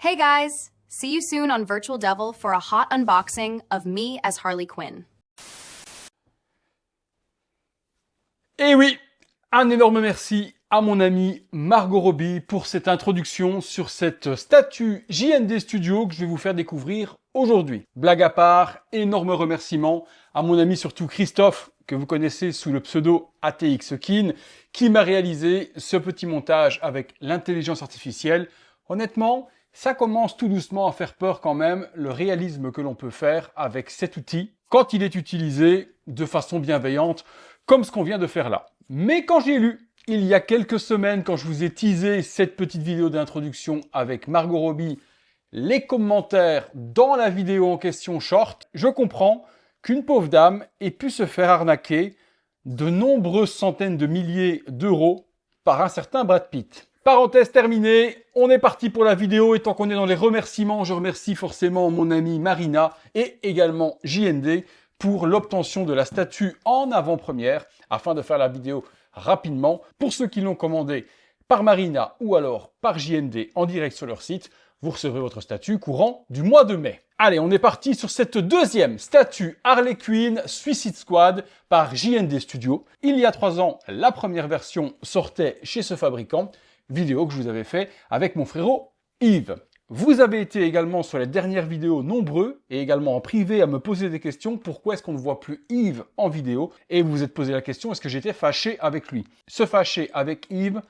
Hey guys! See you soon on Virtual Devil for a hot unboxing of me as Harley Quinn. Et oui, un énorme merci à mon amie Margot Robbie pour cette introduction sur cette statue JND Studio que je vais vous faire découvrir aujourd'hui. Blague à part, énorme remerciement à mon ami surtout Christophe, que vous connaissez sous le pseudo ATXKin, qui m'a réalisé ce petit montage avec l'intelligence artificielle. Honnêtement, ça commence tout doucement à faire peur quand même, le réalisme que l'on peut faire avec cet outil quand il est utilisé de façon bienveillante, comme ce qu'on vient de faire là. Mais quand j'ai lu, il y a quelques semaines, quand je vous ai teasé cette petite vidéo d'introduction avec Margot Robbie, les commentaires dans la vidéo en question short, je comprends qu'une pauvre dame ait pu se faire arnaquer de nombreuses centaines de milliers d'euros par un certain Brad Pitt. Parenthèse terminée, on est parti pour la vidéo et tant qu'on est dans les remerciements, je remercie forcément mon amie Marina et également JND pour l'obtention de la statue en avant-première afin de faire la vidéo rapidement. Pour ceux qui l'ont commandé par Marina ou alors par JND en direct sur leur site, vous recevrez votre statue courant du mois de mai. Allez, on est parti sur cette deuxième statue Harley Quinn Suicide Squad par JND Studio. Il y a 3 ans, la première version sortait chez ce fabricant. Vidéo que je vous avais fait avec mon frérot Yves. Vous avez été également sur les dernières vidéos nombreux et également en privé à me poser des questions. Pourquoi est-ce qu'on ne voit plus Yves en vidéo? Et vous vous êtes posé la question, est-ce que j'étais fâché avec lui? Se fâcher avec Yves,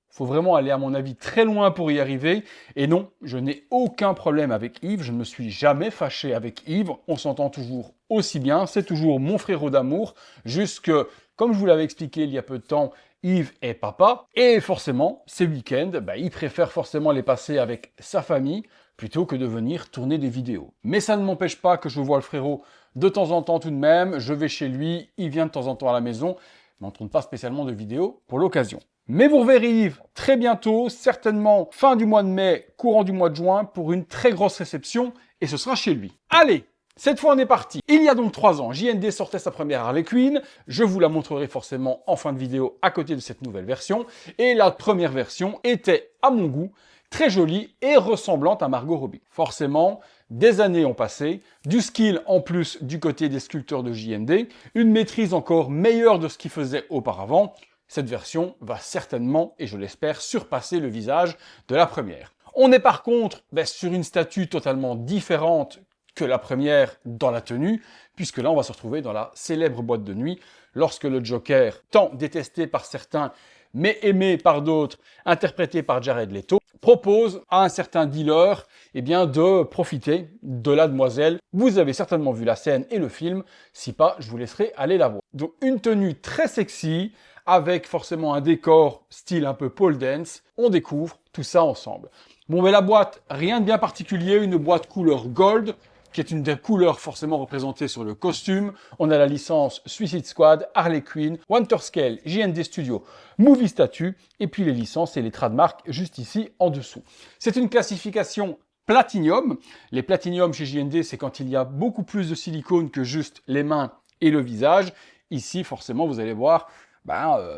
faut vraiment aller à mon avis très loin pour y arriver. Et non, je n'ai aucun problème avec Yves. Je ne me suis jamais fâché avec Yves. On s'entend toujours aussi bien. C'est toujours mon frérot d'amour. Juste que, comme je vous l'avais expliqué il y a peu de temps, Yves est papa et forcément, ces week-ends, il préfère forcément les passer avec sa famille plutôt que de venir tourner des vidéos. Mais ça ne m'empêche pas que je vois le frérot de temps en temps tout de même. Je vais chez lui, il vient de temps en temps à la maison, mais on ne tourne pas spécialement de vidéos pour l'occasion. Mais vous reverrez Yves très bientôt, certainement fin du mois de mai, courant du mois de juin, pour une très grosse réception et ce sera chez lui. Allez! Cette fois, on est parti. Il y a donc 3 ans, JND sortait sa première Harley Quinn. Je vous la montrerai forcément en fin de vidéo à côté de cette nouvelle version. Et la première version était, à mon goût, très jolie et ressemblante à Margot Robbie. Forcément, des années ont passé, du skill en plus du côté des sculpteurs de JND, une maîtrise encore meilleure de ce qu'ils faisaient auparavant. Cette version va certainement, et je l'espère, surpasser le visage de la première. On est par contre sur une statue totalement différente que la première dans la tenue, puisque là on va se retrouver dans la célèbre boîte de nuit, lorsque le Joker, tant détesté par certains, mais aimé par d'autres, interprété par Jared Leto, propose à un certain dealer de profiter de la demoiselle. Vous avez certainement vu la scène et le film, si pas, je vous laisserai aller la voir. Donc une tenue très sexy, avec forcément un décor style un peu pole dance, on découvre tout ça ensemble. Bon, mais la boîte, rien de bien particulier, une boîte couleur gold, qui est une des couleurs forcément représentées sur le costume. On a la licence Suicide Squad, Harley Quinn, Winterscale, JND Studio, Movie Statue, et puis les licences et les trademarks juste ici en dessous. C'est une classification Platinum. Les Platinum chez JND, c'est quand il y a beaucoup plus de silicone que juste les mains et le visage. Ici, forcément, vous allez voir,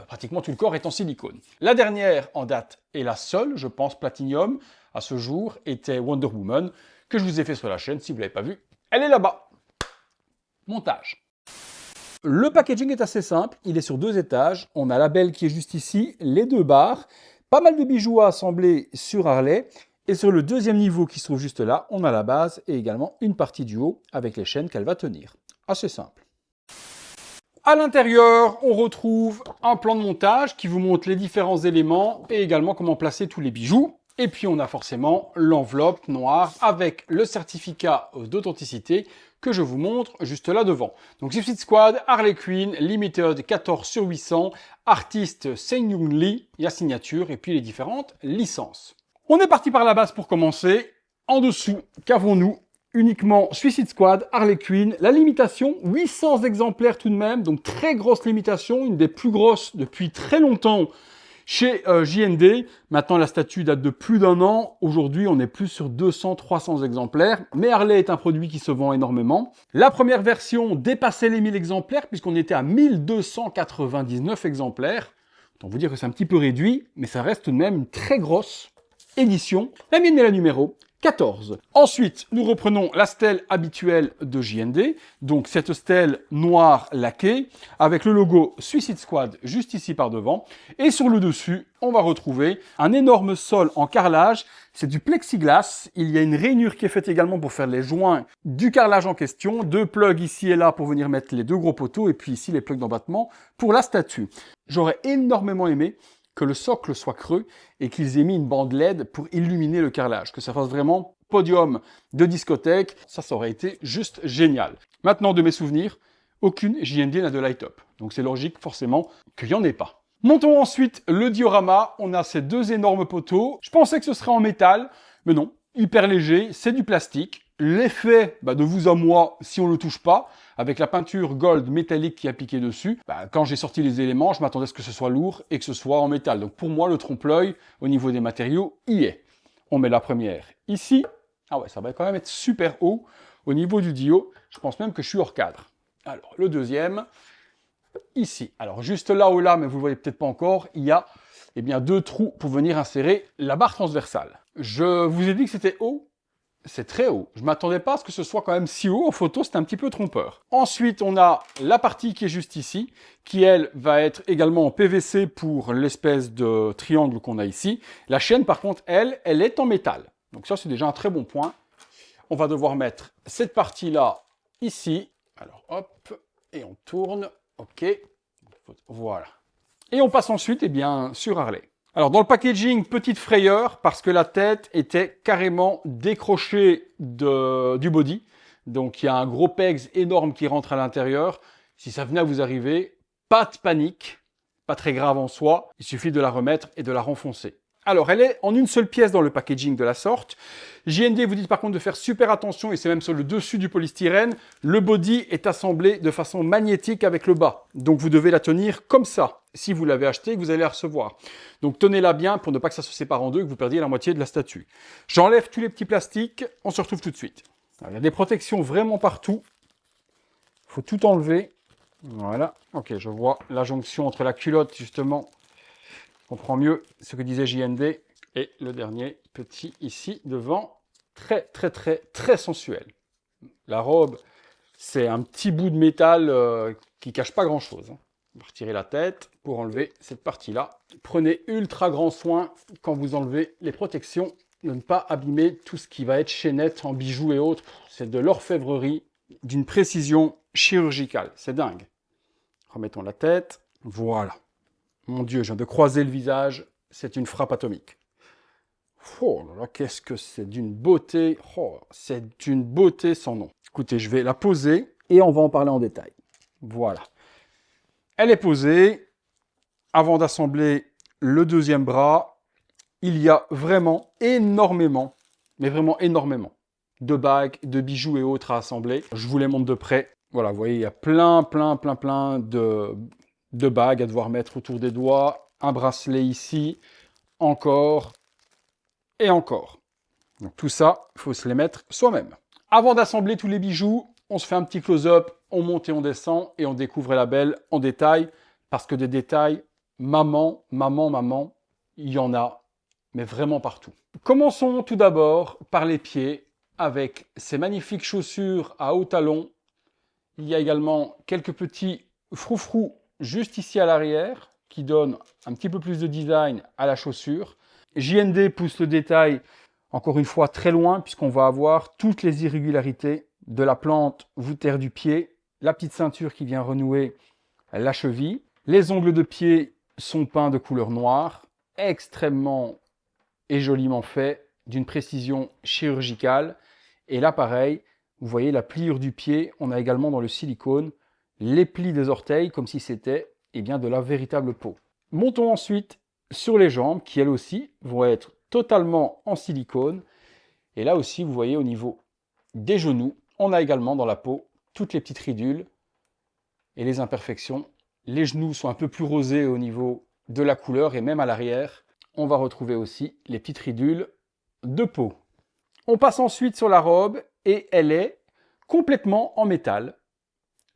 pratiquement tout le corps est en silicone. La dernière en date, et la seule, je pense, Platinum, à ce jour, était Wonder Woman, que je vous ai fait sur la chaîne, si vous ne l'avez pas vu, elle est là-bas. Montage. Le packaging est assez simple, il est sur 2 étages, on a la belle qui est juste ici, les 2 barres, pas mal de bijoux à assembler sur Harley, et sur le 2e niveau qui se trouve juste là, on a la base et également une partie du haut avec les chaînes qu'elle va tenir. Assez simple. À l'intérieur, on retrouve un plan de montage qui vous montre les différents éléments et également comment placer tous les bijoux. Et puis on a forcément l'enveloppe noire avec le certificat d'authenticité que je vous montre juste là devant. Donc Suicide Squad, Harley Quinn, Limited 14/800, artiste Seung-Yoon Lee, la signature et puis les différentes licences. On est parti par la base pour commencer. En dessous, qu'avons-nous? Uniquement Suicide Squad, Harley Quinn, la limitation, 800 exemplaires tout de même, donc très grosse limitation, une des plus grosses depuis très longtemps chez JND. Maintenant, la statue date de plus d'1 an. Aujourd'hui, on est plus sur 200-300 exemplaires. Mais Harley est un produit qui se vend énormément. La première version dépassait les 1000 exemplaires puisqu'on était à 1299 exemplaires. Autant vous dire que c'est un petit peu réduit, mais ça reste tout de même une très grosse édition. La mienne est la numéro 14. Ensuite, nous reprenons la stèle habituelle de JND, donc cette stèle noire laquée, avec le logo Suicide Squad juste ici par devant, et sur le dessus, on va retrouver un énorme sol en carrelage, c'est du plexiglas, il y a une rainure qui est faite également pour faire les joints du carrelage en question, 2 plugs ici et là pour venir mettre les 2 gros poteaux, et puis ici les plugs d'embattement pour la statue. J'aurais énormément aimé que le socle soit creux et qu'ils aient mis une bande LED pour illuminer le carrelage, que ça fasse vraiment podium de discothèque, ça aurait été juste génial. Maintenant, de mes souvenirs, aucune JND n'a de light-up, donc c'est logique forcément qu'il n'y en ait pas. Montons ensuite le diorama, on a ces 2 énormes poteaux, je pensais que ce serait en métal, mais non, hyper léger, c'est du plastique. L'effet de vous à moi, si on ne le touche pas, avec la peinture gold métallique qui est appliquée dessus, quand j'ai sorti les éléments, je m'attendais à ce que ce soit lourd et que ce soit en métal. Donc pour moi, le trompe-l'œil, au niveau des matériaux, y est. On met la première ici. Ah ouais, ça va quand même être super haut au niveau du dio. Je pense même que je suis hors cadre. Alors, le deuxième, ici. Alors, juste là ou là, mais vous le voyez peut-être pas encore, il y a 2 trous pour venir insérer la barre transversale. Je vous ai dit que c'était haut. C'est très haut. Je ne m'attendais pas à ce que ce soit quand même si haut. En photo, c'est un petit peu trompeur. Ensuite, on a la partie qui est juste ici, qui, elle, va être également en PVC pour l'espèce de triangle qu'on a ici. La chaîne, par contre, elle est en métal. Donc ça, c'est déjà un très bon point. On va devoir mettre cette partie-là ici. Alors, hop, et on tourne. OK. Voilà. Et on passe ensuite, sur Harley. Alors, dans le packaging, petite frayeur, parce que la tête était carrément décrochée du body. Donc, il y a un gros pegs énorme qui rentre à l'intérieur. Si ça venait à vous arriver, pas de panique, pas très grave en soi. Il suffit de la remettre et de la renfoncer. Alors, elle est en une seule pièce dans le packaging de la sorte. JND vous dit par contre de faire super attention, et c'est même sur le dessus du polystyrène. Le body est assemblé de façon magnétique avec le bas. Donc, vous devez la tenir comme ça, si vous l'avez acheté et que vous allez la recevoir. Donc, tenez-la bien pour ne pas que ça se sépare en deux et que vous perdiez la moitié de la statue. J'enlève tous les petits plastiques, on se retrouve tout de suite. Alors, il y a des protections vraiment partout. Il faut tout enlever. Voilà. Ok, je vois la jonction entre la culotte, justement. On comprend mieux ce que disait JND. Et le dernier petit ici devant, très très très très sensuel. La robe, c'est un petit bout de métal qui cache pas grand chose. On va retirer la tête pour enlever cette partie-là. Prenez ultra grand soin quand vous enlevez les protections de ne pas abîmer tout ce qui va être chaînette en bijoux et autres. C'est de l'orfèvrerie d'une précision chirurgicale. C'est dingue. Remettons la tête. Voilà. Mon Dieu, je viens de croiser le visage. C'est une frappe atomique. Oh là là, qu'est-ce que c'est d'une beauté. Oh, c'est d'une beauté sans nom. Écoutez, je vais la poser et on va en parler en détail. Voilà. Elle est posée. Avant d'assembler le deuxième bras, il y a vraiment énormément, mais vraiment énormément, de bagues, de bijoux et autres à assembler. Je vous les montre de près. Voilà, vous voyez, il y a plein de bagues à devoir mettre autour des doigts. Un bracelet ici, encore et encore. Donc tout ça, il faut se les mettre soi-même. Avant d'assembler tous les bijoux, on se fait un petit close-up, on monte et on descend et on découvre la belle en détail. Parce que des détails, maman, il y en a, mais vraiment partout. Commençons tout d'abord par les pieds avec ces magnifiques chaussures à hauts talons. Il y a également quelques petits froufrous juste ici à l'arrière qui donnent un petit peu plus de design à la chaussure. JND pousse le détail encore une fois très loin puisqu'on va avoir toutes les irrégularités de la plante voûtière du pied, la petite ceinture qui vient renouer la cheville. Les ongles de pied sont peints de couleur noire, extrêmement et joliment fait, d'une précision chirurgicale. Et là, pareil, vous voyez la pliure du pied. On a également dans le silicone les plis des orteils, comme si c'était de la véritable peau. Montons ensuite sur les jambes, qui elles aussi vont être totalement en silicone. Et là aussi, vous voyez au niveau des genoux, on a également dans la peau toutes les petites ridules et les imperfections. Les genoux sont un peu plus rosés au niveau de la couleur et même à l'arrière, on va retrouver aussi les petites ridules de peau. On passe ensuite sur la robe et elle est complètement en métal.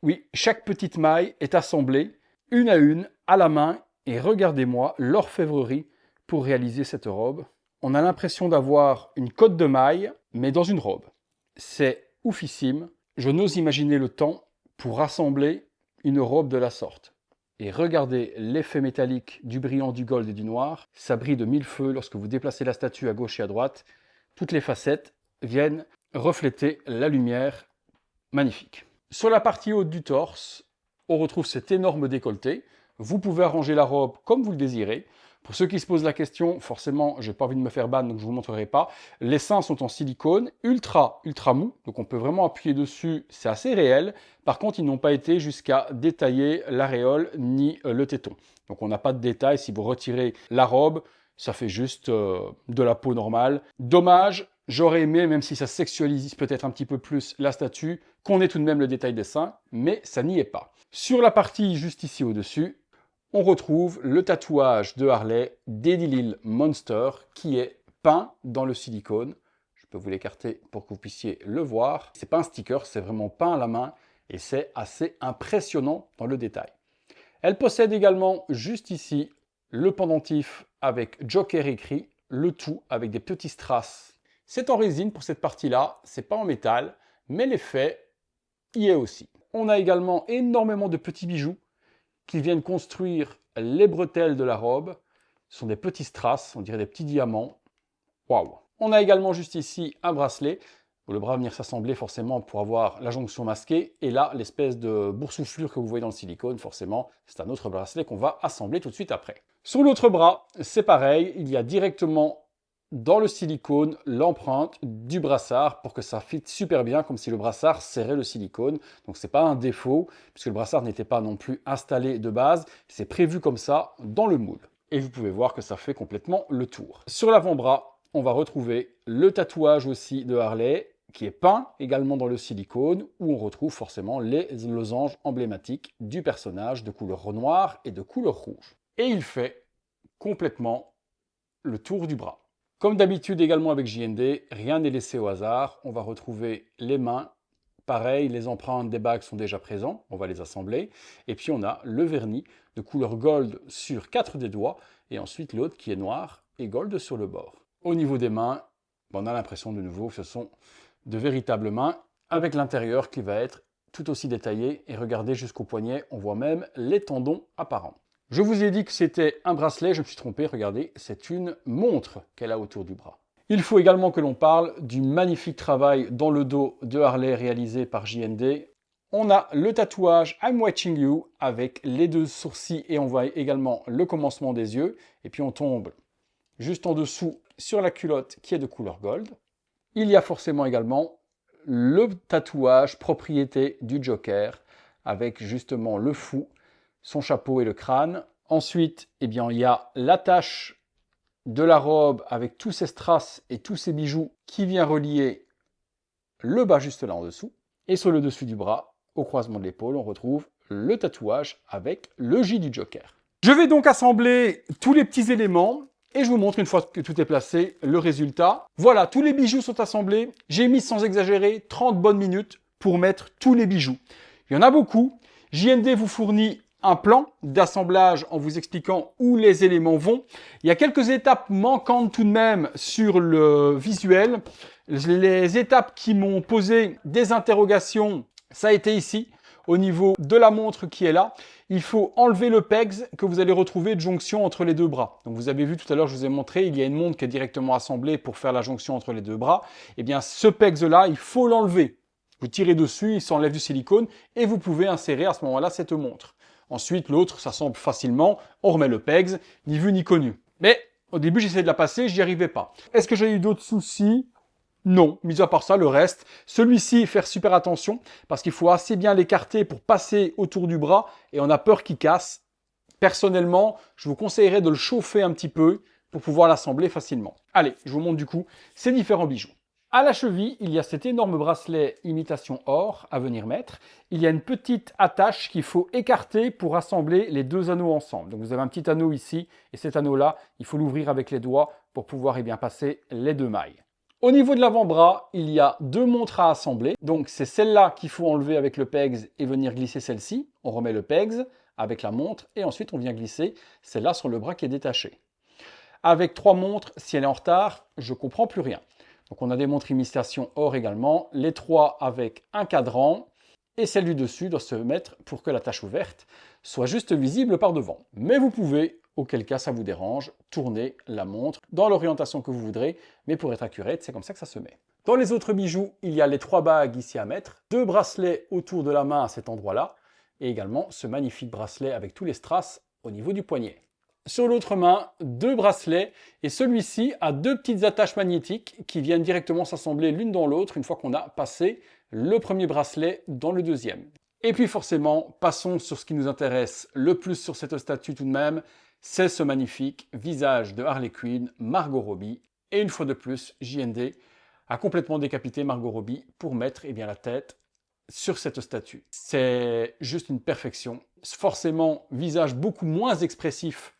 Oui, chaque petite maille est assemblée une à la main et regardez-moi l'orfèvrerie pour réaliser cette robe. on a l'impression d'avoir une cotte de maille, mais dans une robe. C'est oufissime. Je n'ose imaginer le temps pour assembler une robe de la sorte. Et regardez l'effet métallique du brillant, du gold et du noir. Ça brille de mille feux lorsque vous déplacez la statue à gauche et à droite. Toutes les facettes viennent refléter la lumière. Magnifique. Sur la partie haute du torse, on retrouve cet énorme décolleté. Vous pouvez arranger la robe comme vous le désirez. Pour ceux qui se posent la question, forcément, je n'ai pas envie de me faire ban, donc je ne vous montrerai pas. Les seins sont en silicone, ultra mou, donc on peut vraiment appuyer dessus, c'est assez réel. Par contre, ils n'ont pas été jusqu'à détailler l'aréole ni le téton. Donc on n'a pas de détails. Si vous retirez la robe, ça fait juste de la peau normale. Dommage, j'aurais aimé, même si ça sexualise peut-être un petit peu plus la statue, qu'on ait tout de même le détail des seins, mais ça n'y est pas. Sur la partie juste ici au-dessus, on retrouve le tatouage de Harley Daddy Lil Monster qui est peint dans le silicone. Je peux vous l'écarter pour que vous puissiez le voir. C'est pas un sticker, c'est vraiment peint à la main et c'est assez impressionnant dans le détail. Elle possède également juste ici le pendentif avec Joker écrit, le tout avec des petits strass. C'est en résine pour cette partie-là, c'est pas en métal, mais l'effet y est aussi. On a également énormément de petits bijoux qui viennent construire les bretelles de la robe. Ce sont des petits strass, on dirait des petits diamants. Waouh! On a également juste ici un bracelet, où le bras va venir s'assembler forcément pour avoir la jonction masquée. Et là, l'espèce de boursouflure que vous voyez dans le silicone, forcément, c'est un autre bracelet qu'on va assembler tout de suite après. Sur l'autre bras, c'est pareil, il y a directement dans le silicone l'empreinte du brassard pour que ça fitte super bien, comme si le brassard serrait le silicone. Donc c'est pas un défaut, puisque le brassard n'était pas non plus installé de base, c'est prévu comme ça dans le moule. Et vous pouvez voir que ça fait complètement le tour. Sur l'avant-bras, on va retrouver le tatouage aussi de Harley, qui est peint également dans le silicone, où on retrouve forcément les losanges emblématiques du personnage de couleur noire et de couleur rouge. Et il fait complètement le tour du bras. Comme d'habitude également avec JND, rien n'est laissé au hasard. On va retrouver les mains. Pareil, les empreintes des bagues sont déjà présentes. On va les assembler. Et puis on a le vernis de couleur gold sur 4 des doigts. Et ensuite l'autre qui est noir et gold sur le bord. Au niveau des mains, on a l'impression de nouveau que ce sont de véritables mains avec l'intérieur qui va être tout aussi détaillé. Et regardez jusqu'au poignet, on voit même les tendons apparents. Je vous ai dit que c'était un bracelet, je me suis trompé, regardez, c'est une montre qu'elle a autour du bras. Il faut également que l'on parle du magnifique travail dans le dos de Harley réalisé par JND. On a le tatouage I'm Watching You avec les deux sourcils et on voit également le commencement des yeux. Et puis on tombe juste en dessous sur la culotte qui est de couleur gold. Il y a forcément également le tatouage propriété du Joker avec justement le fou, son chapeau et le crâne. Ensuite, eh bien, il y a l'attache de la robe avec tous ces strass et tous ces bijoux qui vient relier le bas juste là en dessous. Et sur le dessus du bras, au croisement de l'épaule, on retrouve le tatouage avec le J du Joker. Je vais donc assembler tous les petits éléments et je vous montre une fois que tout est placé le résultat. Voilà, tous les bijoux sont assemblés. J'ai mis sans exagérer 30 bonnes minutes pour mettre tous les bijoux. Il y en a beaucoup. JND vous fournit un plan d'assemblage en vous expliquant où les éléments vont. Il y a quelques étapes manquantes tout de même sur le visuel. Les étapes qui m'ont posé des interrogations, ça a été ici, au niveau de la montre qui est là. Il faut enlever le pegs que vous allez retrouver de jonction entre les deux bras. Donc vous avez vu tout à l'heure, je vous ai montré, il y a une montre qui est directement assemblée pour faire la jonction entre les deux bras. Eh bien, ce pegs-là, il faut l'enlever. Vous tirez dessus, il s'enlève du silicone et vous pouvez insérer à ce moment-là cette montre. Ensuite, l'autre s'assemble facilement, on remet le pegs, ni vu ni connu. Mais au début, j'essayais de la passer, j'y arrivais pas. Est-ce que j'ai eu d'autres soucis? Non, mis à part ça, le reste. Celui-ci, faire super attention, parce qu'il faut assez bien l'écarter pour passer autour du bras, et on a peur qu'il casse. Personnellement, je vous conseillerais de le chauffer un petit peu pour pouvoir l'assembler facilement. Allez, je vous montre du coup ces différents bijoux. À la cheville, il y a cet énorme bracelet imitation or à venir mettre. Il y a une petite attache qu'il faut écarter pour assembler les deux anneaux ensemble. Donc vous avez un petit anneau ici et cet anneau-là, il faut l'ouvrir avec les doigts pour pouvoir passer les deux mailles. Au niveau de l'avant-bras, il y a deux montres à assembler. Donc c'est celle-là qu'il faut enlever avec le pegs et venir glisser celle-ci. On remet le pegs avec la montre et ensuite on vient glisser celle-là sur le bras qui est détaché. Avec 3 montres, si elle est en retard, je ne comprends plus rien. Donc on a des montres imitation or également, les 3 avec un cadran, et celle du dessus doit se mettre pour que la tache ouverte soit juste visible par devant. Mais vous pouvez, auquel cas ça vous dérange, tourner la montre dans l'orientation que vous voudrez, mais pour être accurate, c'est comme ça que ça se met. Dans les autres bijoux, il y a les 3 bagues ici à mettre, 2 bracelets autour de la main à cet endroit-là, et également ce magnifique bracelet avec tous les strass au niveau du poignet. Sur l'autre main, 2 bracelets, et celui-ci a 2 petites attaches magnétiques qui viennent directement s'assembler l'une dans l'autre une fois qu'on a passé le premier bracelet dans le deuxième. Et puis forcément, passons sur ce qui nous intéresse le plus sur cette statue tout de même, c'est ce magnifique visage de Harley Quinn, Margot Robbie, et une fois de plus, JND a complètement décapité Margot Robbie pour mettre la tête sur cette statue. C'est juste une perfection. Forcément, visage beaucoup moins expressif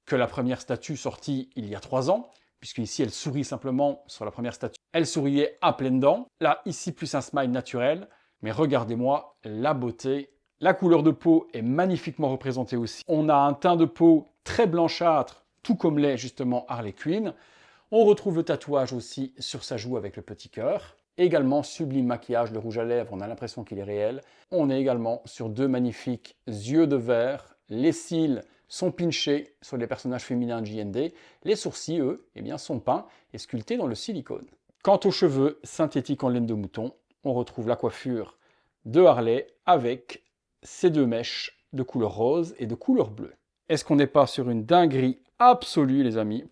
que la première statue sortie il y a 3 ans, puisque ici elle sourit simplement sur la première statue. Elle souriait à pleines dents. Là, ici, plus un smile naturel. Mais regardez-moi la beauté. La couleur de peau est magnifiquement représentée aussi. On a un teint de peau très blanchâtre, tout comme l'est justement Harley Quinn. On retrouve le tatouage aussi sur sa joue avec le petit cœur. Également, sublime maquillage, le rouge à lèvres, on a l'impression qu'il est réel. On est également sur 2 magnifiques yeux de verre. Les cils sont pinchés sur les personnages féminins de JND. Les sourcils, eux, sont peints et sculptés dans le silicone. Quant aux cheveux synthétiques en laine de mouton, on retrouve la coiffure de Harley avec ces 2 mèches de couleur rose et de couleur bleue. Est-ce qu'on n'est pas sur une dinguerie absolue, les amis?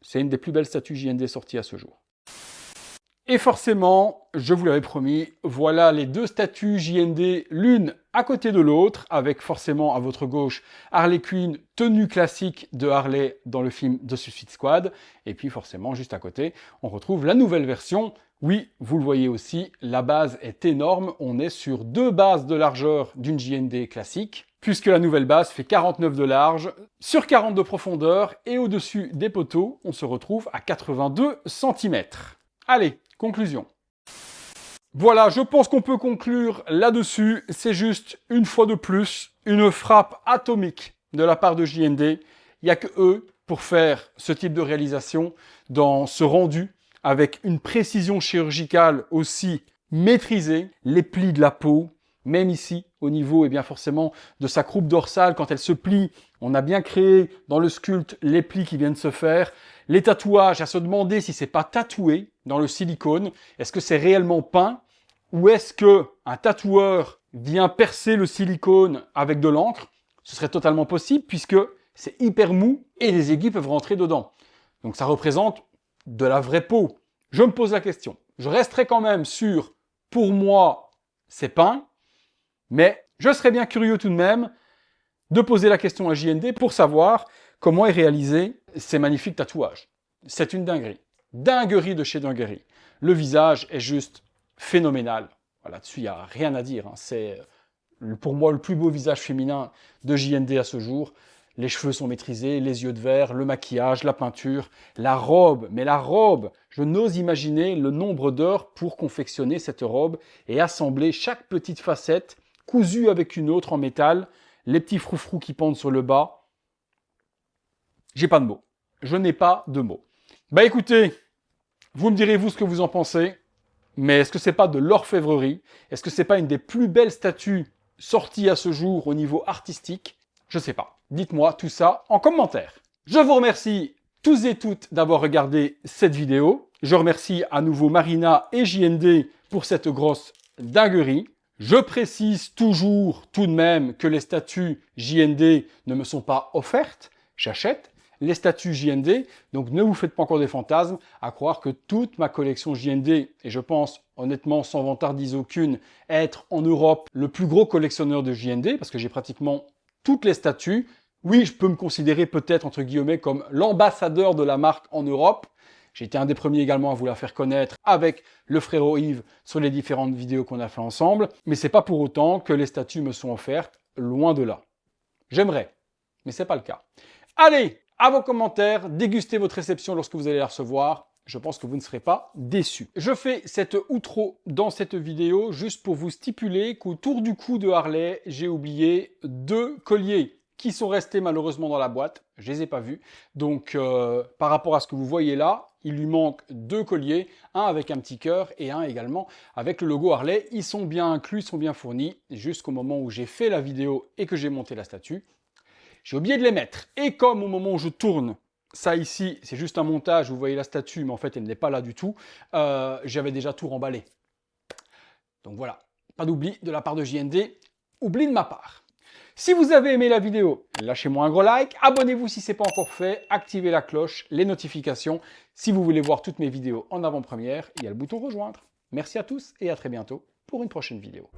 C'est une des plus belles statues JND sorties à ce jour. Et forcément, je vous l'avais promis, voilà les 2 statues JND, l'une à côté de l'autre, avec forcément à votre gauche Harley Quinn, tenue classique de Harley dans le film The Suicide Squad, et puis forcément juste à côté, on retrouve la nouvelle version. Oui, vous le voyez aussi, la base est énorme, on est sur 2 bases de largeur d'une JND classique, puisque la nouvelle base fait 49 de large, sur 40 de profondeur, et au-dessus des poteaux, on se retrouve à 82 cm. Allez, conclusion. Voilà, je pense qu'on peut conclure là-dessus. C'est juste, une fois de plus, une frappe atomique de la part de JND. Il n'y a que eux pour faire ce type de réalisation dans ce rendu, avec une précision chirurgicale aussi maîtrisée, les plis de la peau, même ici, au niveau forcément de sa croupe dorsale, quand elle se plie, on a bien créé dans le sculpte les plis qui viennent se faire. Les tatouages, à se demander si c'est pas tatoué dans le silicone. Est-ce que c'est réellement peint? Ou est-ce que un tatoueur vient percer le silicone avec de l'encre? Ce serait totalement possible puisque c'est hyper mou et les aiguilles peuvent rentrer dedans. Donc ça représente de la vraie peau. Je me pose la question. Je resterai quand même sur, pour moi, c'est peint. Mais je serais bien curieux tout de même de poser la question à JND pour savoir comment est réalisé ces magnifiques tatouages. C'est une dinguerie. Dinguerie de chez dinguerie. Le visage est juste phénoménal. Là-dessus, il n'y a rien à dire. C'est pour moi le plus beau visage féminin de JND à ce jour. Les cheveux sont maîtrisés, les yeux de verre, le maquillage, la peinture, la robe. Mais la robe, je n'ose imaginer le nombre d'heures pour confectionner cette robe et assembler chaque petite facette cousue avec une autre en métal, les petits froufrous qui pendent sur le bas. J'ai pas de mots. Je n'ai pas de mots. Écoutez, vous me direz vous ce que vous en pensez, mais est-ce que c'est pas de l'orfèvrerie? Est-ce que c'est pas une des plus belles statues sorties à ce jour au niveau artistique? Je sais pas. Dites-moi tout ça en commentaire. Je vous remercie tous et toutes d'avoir regardé cette vidéo. Je remercie à nouveau Marina et JND pour cette grosse dinguerie. Je précise toujours tout de même que les statues JND ne me sont pas offertes. J'achète les statues JND, donc ne vous faites pas encore des fantasmes à croire que toute ma collection JND, et je pense honnêtement sans vantardise aucune, être en Europe le plus gros collectionneur de JND, parce que j'ai pratiquement toutes les statues. Oui, je peux me considérer peut-être entre guillemets comme l'ambassadeur de la marque en Europe. J'ai été un des premiers également à vous la faire connaître avec le frérot Yves sur les différentes vidéos qu'on a fait ensemble, mais c'est pas pour autant que les statues me sont offertes, loin de là. J'aimerais, mais c'est pas le cas. Allez, à vos commentaires, dégustez votre réception lorsque vous allez la recevoir. Je pense que vous ne serez pas déçus. Je fais cette outro dans cette vidéo juste pour vous stipuler qu'autour du cou de Harley, j'ai oublié 2 colliers qui sont restés malheureusement dans la boîte. Je les ai pas vus. Donc, par rapport à ce que vous voyez là, il lui manque 2 colliers, un avec un petit cœur et un également avec le logo Harley. Ils sont bien inclus, ils sont bien fournis jusqu'au moment où j'ai fait la vidéo et que j'ai monté la statue. J'ai oublié de les mettre. Et comme au moment où je tourne, ça ici, c'est juste un montage, vous voyez la statue, mais en fait, elle n'est pas là du tout, j'avais déjà tout remballé. Donc voilà, pas d'oubli de la part de JND, oubli de ma part. Si vous avez aimé la vidéo, lâchez-moi un gros like, abonnez-vous si ce n'est pas encore fait, activez la cloche, les notifications. Si vous voulez voir toutes mes vidéos en avant-première, il y a le bouton rejoindre. Merci à tous et à très bientôt pour une prochaine vidéo.